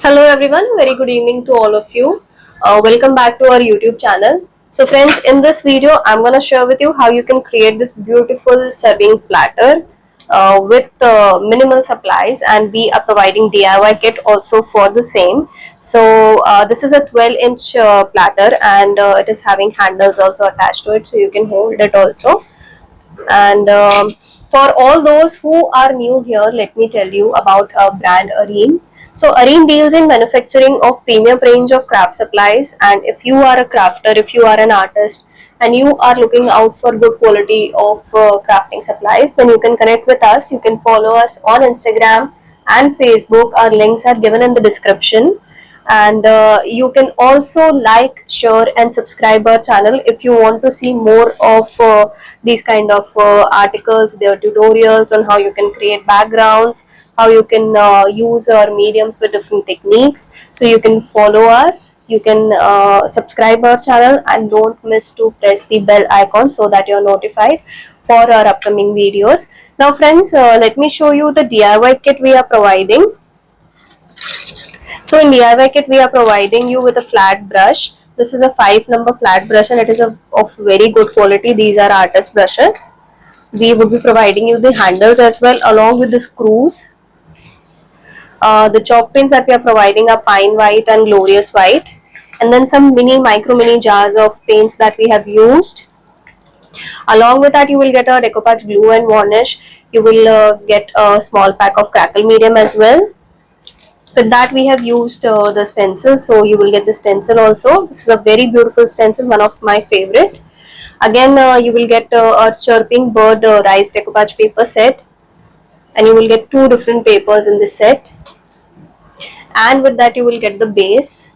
Hello everyone, very good evening to all of you. Welcome back to our YouTube channel. So friends, in this video, I'm going to share with you how you can create this beautiful serving platter with minimal supplies, and we are providing DIY kit also for the same. So this is a 12-inch platter, and it is having handles also attached to it, so you can hold it also. And for all those who are new here, let me tell you about our brand Areen. So Areen deals in manufacturing of premium range of craft supplies, and if you are a crafter, if you are an artist, and you are looking out for good quality of crafting supplies, then you can connect with us. You can follow us on Instagram and Facebook. Our links are given in the description, and you can also like, share and subscribe our channel if you want to see more of these kind of articles, their tutorials on how you can create backgrounds, how you can use our mediums with different techniques. So you can follow us, you can subscribe our channel, and don't miss to press the bell icon so that you're notified for our upcoming videos. Now friends, let me show you the DIY kit we are providing. So in DIY kit, we are providing you with a flat brush. This is a 5 number flat brush, and it is of very good quality. These are artist brushes. We would be providing you the handles as well, along with the screws. The chalk pins that we are providing are pine white and glorious white. And then some mini jars of paints that we have used. Along with that, you will get a decoupage glue and varnish. You will get a small pack of crackle medium as well. With that, we have used the stencil, so you will get the stencil also. This is a very beautiful stencil, one of my favorite. Again, you will get a chirping bird rice decoupage paper set, and you will get two different papers in this set. And with that, you will get the base.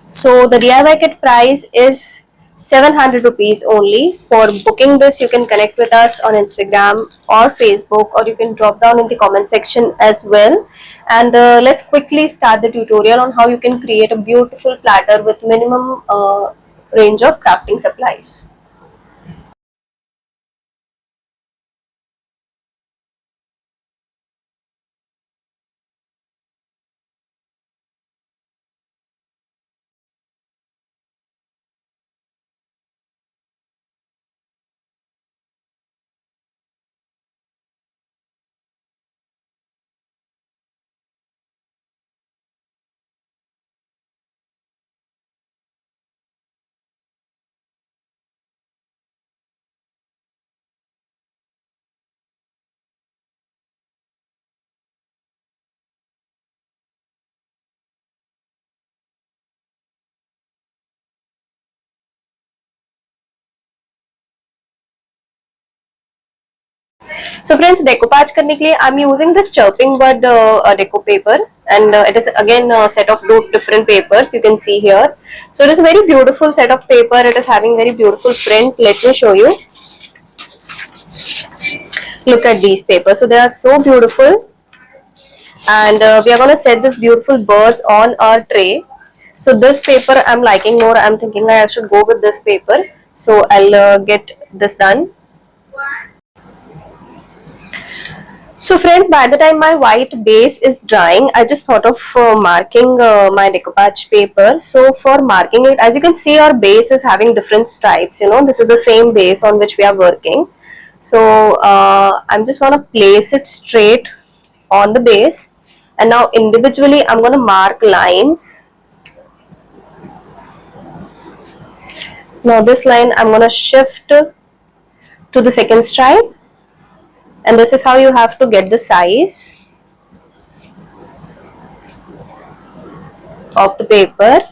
So the DIY kit price is 700 rupees only. For booking this, you can connect with us on Instagram or Facebook, or you can drop down in the comment section as well. And let's quickly start the tutorial on how you can create a beautiful platter with minimum range of crafting supplies. So friends, decoupage करने के लिए I'm using this chirping bird deco paper, and it is again a set of two different papers you can see here. So it is a very beautiful set of paper. It is having very beautiful print. Let me show you. Look at these papers. So they are so beautiful, and we are going to set these beautiful birds on our tray. So this paper I'm liking more. I'm thinking I should go with this paper. So I'll get this done. So friends, by the time my white base is drying, I just thought of marking my decoupage paper. So for marking it, as you can see, our base is having different stripes. You know, this is the same base on which we are working. So I'm just going to place it straight on the base, and now individually I'm going to mark lines. Now this line I'm going to shift to the second stripe, and this is how you have to get the size of the paper.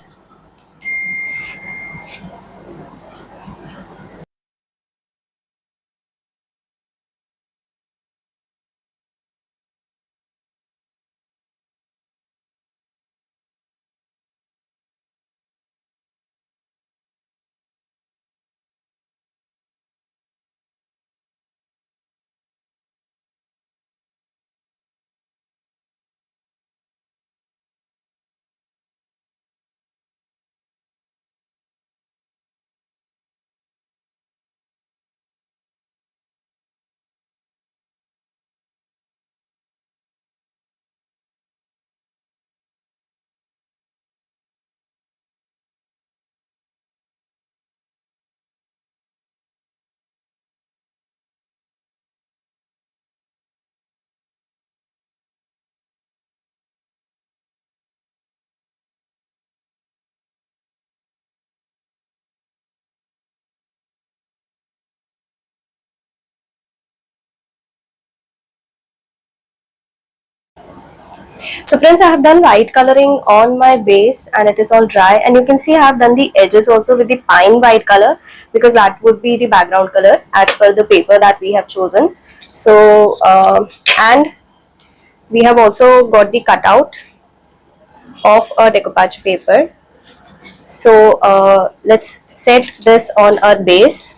So friends, I have done white coloring on my base and it is all dry, and you can see I have done the edges also with the pine white color, because that would be the background color as per the paper that we have chosen. So and we have also got the cutout of a decoupage paper. So let's set this on our base.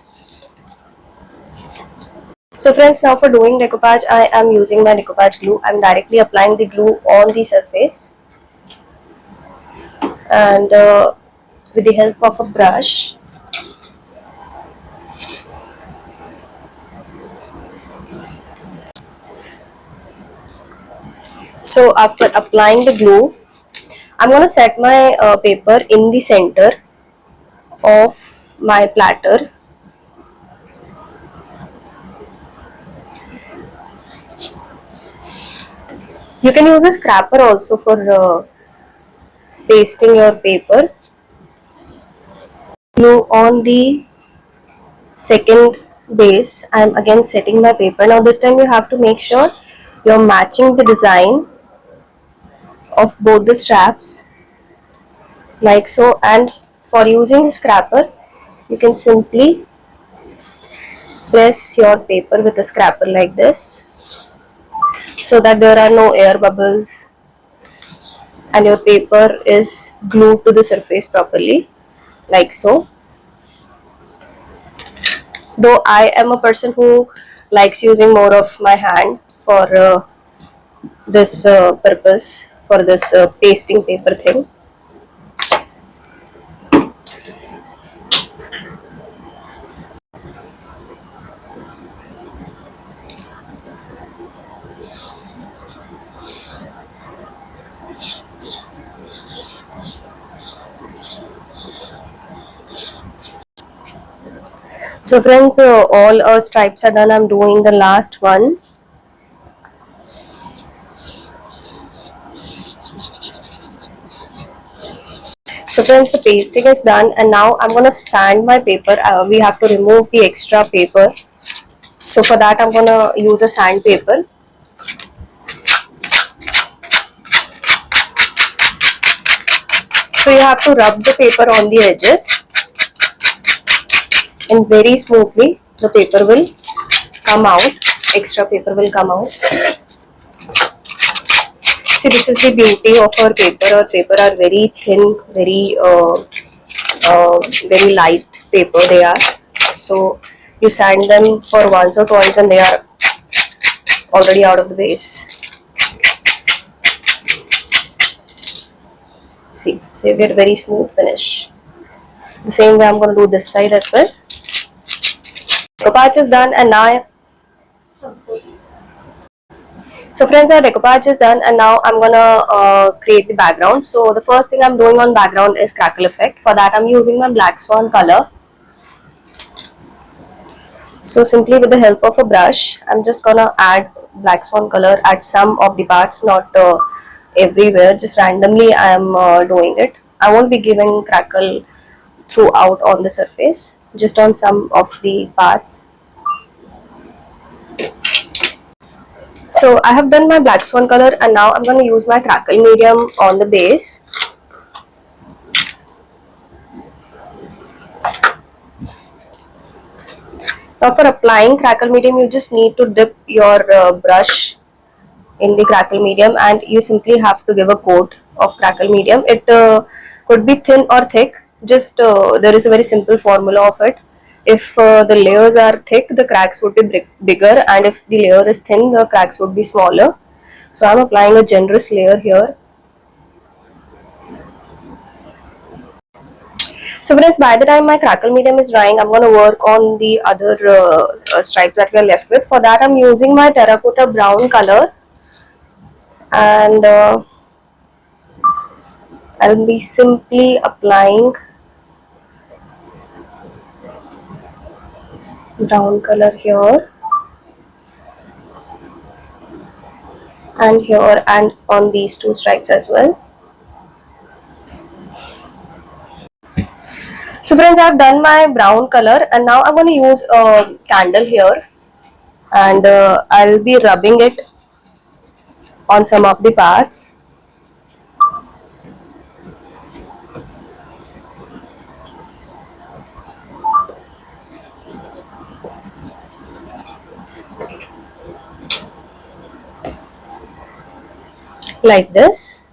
So friends, now for doing decoupage, I am using my decoupage glue. I am directly applying the glue on the surface, and with the help of a brush, so after applying the glue, I'm going to set my paper in the center of my platter. You can use a scraper also for pasting your paper. Glue on the second base. I'm again setting my paper. Now this time you have to make sure you're matching the design of both the straps like so, and for using the scraper you can simply press your paper with a scraper like this, so that there are no air bubbles and your paper is glued to the surface properly like so. Though I am a person who likes using more of my hand for this purpose, for this pasting paper thing. So friends, all our stripes are done. I'm doing the last one. So friends, the pasting is done, and now I'm gonna sand my paper. We have to remove the extra paper. So for that I'm gonna use a sandpaper. So you have to rub the paper on the edges, and very smoothly the paper will come out. Extra paper will come out. See, this is the beauty of our paper. Our paper are very thin, very light paper they are. So you sand them for once or twice and they are already out of the base. See, so you get very smooth finish. The same way I'm going to do this side as well. Decoupage is done, and now so friends, our decoupage is done, and now I'm gonna create the background. So the first thing I'm doing on background is crackle effect. For that I'm using my black swan color. So simply with the help of a brush, I'm just gonna add black swan color at some of the parts, not everywhere. Just randomly I am doing it. I won't be giving crackle throughout on the surface, just on some of the parts. So I have done my black swan color, and now I'm going to use my crackle medium on the base. Now for applying crackle medium, you just need to dip your brush in the crackle medium, and you simply have to give a coat of crackle medium. It could be thin or thick. Just there is a very simple formula of it. If the layers are thick, the cracks would be bigger, and if the layer is thin, the cracks would be smaller. So I'm applying a generous layer here. So friends, by the time my crackle medium is drying, I'm going to work on the other stripes that we are left with. For that I'm using my terracotta brown color, and I'll be simply applying brown color here and here and on these two stripes as well. So friends, I've done my brown color, and now I'm going to use a candle here, and I'll be rubbing it on some of the parts. like this.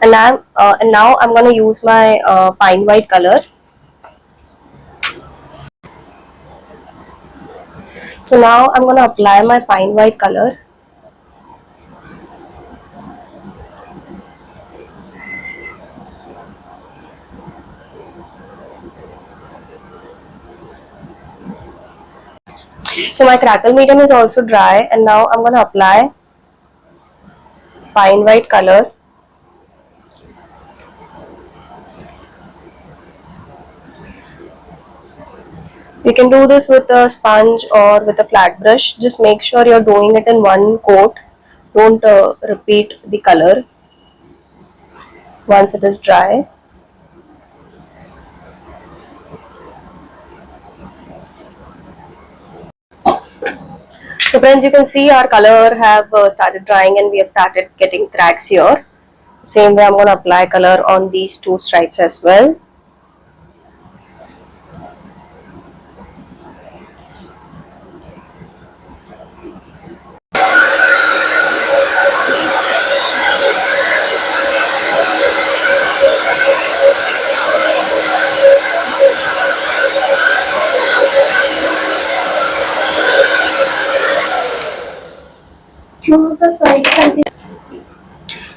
And now I'm going to use my pine white color. So now I'm going to apply my pine white color. So my crackle medium is also dry, and now I'm going to apply pine white color. You can do this with a sponge or with a flat brush. Just make sure you're doing it in one coat. Don't repeat the color once it is dry. So friends, you can see our color have started drying and we have started getting cracks here. Same way I'm going to apply color on these two stripes as well.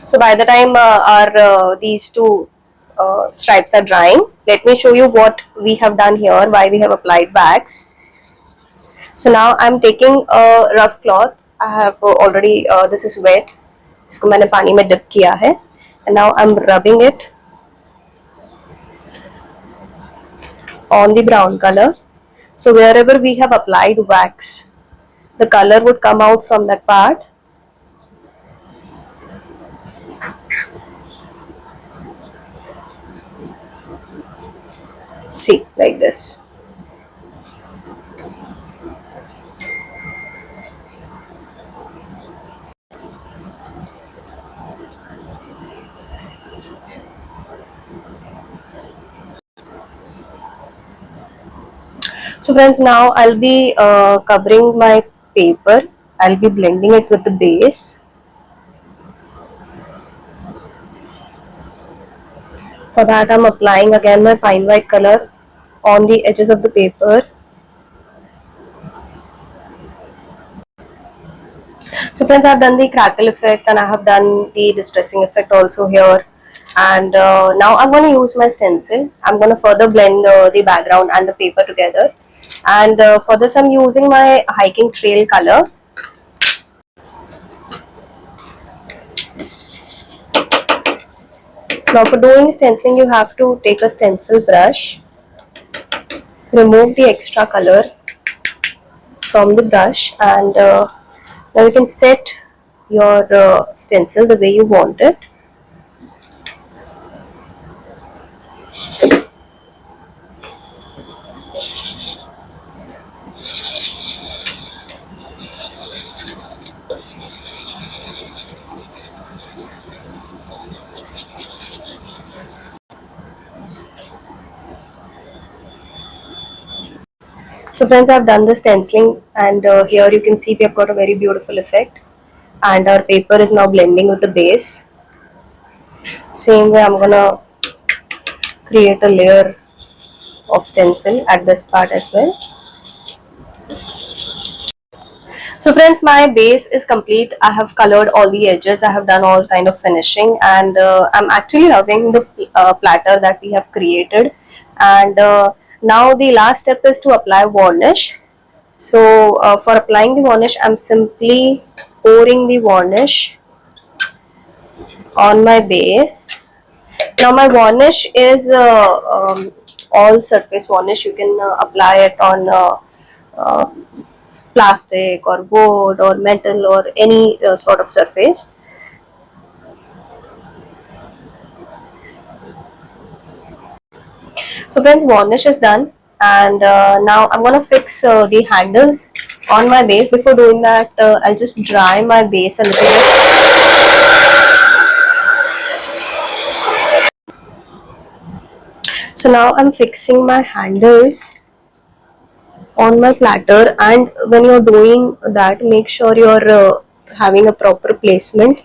So by the time our these two stripes are drying, let me show you what we have done here, why we have applied wax. So now I'm taking a rough cloth. I have already this is wet. इसको मैंने पानी में dip किया है, and now I'm rubbing it on the brown color. So wherever we have applied wax, the color would come out from that part. See, like this. So friends, now I'll be covering my paper. I'll be blending it with the base. For that, I'm applying again my fine white color on the edges of the paper. So friends, I've done the crackle effect and I have done the distressing effect also here. And now I'm going to use my stencil. I'm going to further blend the background and the paper together. And for this, I'm using my hiking trail color. Now for doing stenciling, you have to take a stencil brush, remove the extra color from the brush, and now you can set your stencil the way you want it. So friends, I've done the stenciling, and here you can see we have got a very beautiful effect, and our paper is now blending with the base. Same way I'm gonna create a layer of stencil at this part as well. So friends, my base is complete. I have colored all the edges. I have done all kind of finishing, and I'm actually loving the platter that we have created. And now the last step is to apply varnish. So for applying the varnish, I'm simply pouring the varnish on my base. Now my varnish is all surface varnish. You can apply it on uh, plastic or wood or metal or any sort of surface. So friends, varnish is done, and now I'm gonna fix the handles on my base. Before doing that, I'll just dry my base a little bit. So now I'm fixing my handles on my platter, and when you're doing that, make sure you're having a proper placement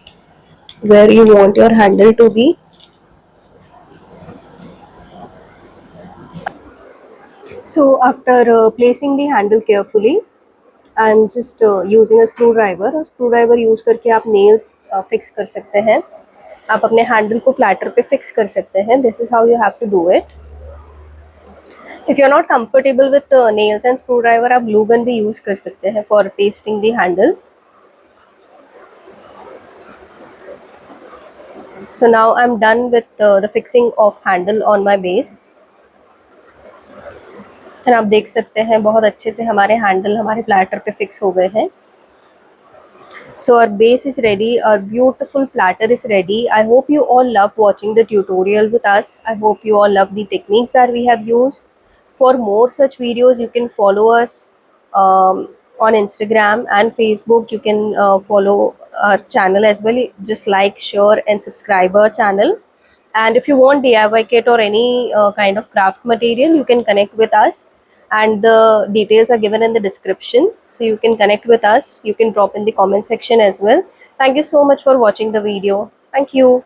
where you want your handle to be. So after placing the handle carefully, I'm just using a screwdriver. और screwdriver use करके आप nails fix कर सकते हैं. आप अपने handle को platter पे fix कर सकते हैं. This is how you have to do it. If you're not comfortable with nails and screwdriver, आप glue gun भी use कर सकते हैं for pasting the handle. So now I'm done with the fixing of handle on my base. And आप देख सकते हैं बहुत अच्छे से हमारे handle हमारे platter पे fix हो गए हैं. So our base is ready, our beautiful platter is ready. I hope you all love watching the tutorial with us. I hope you all love the techniques that we have used. For more such videos, you can follow us on Instagram and Facebook. You can follow our channel as well. Just like, share and subscribe our channel. And if you want DIY kit or any kind of craft material, you can connect with us, and the details are given in the description, so you can connect with us. You can drop in the comment section as well. Thank you so much for watching the video. Thank you.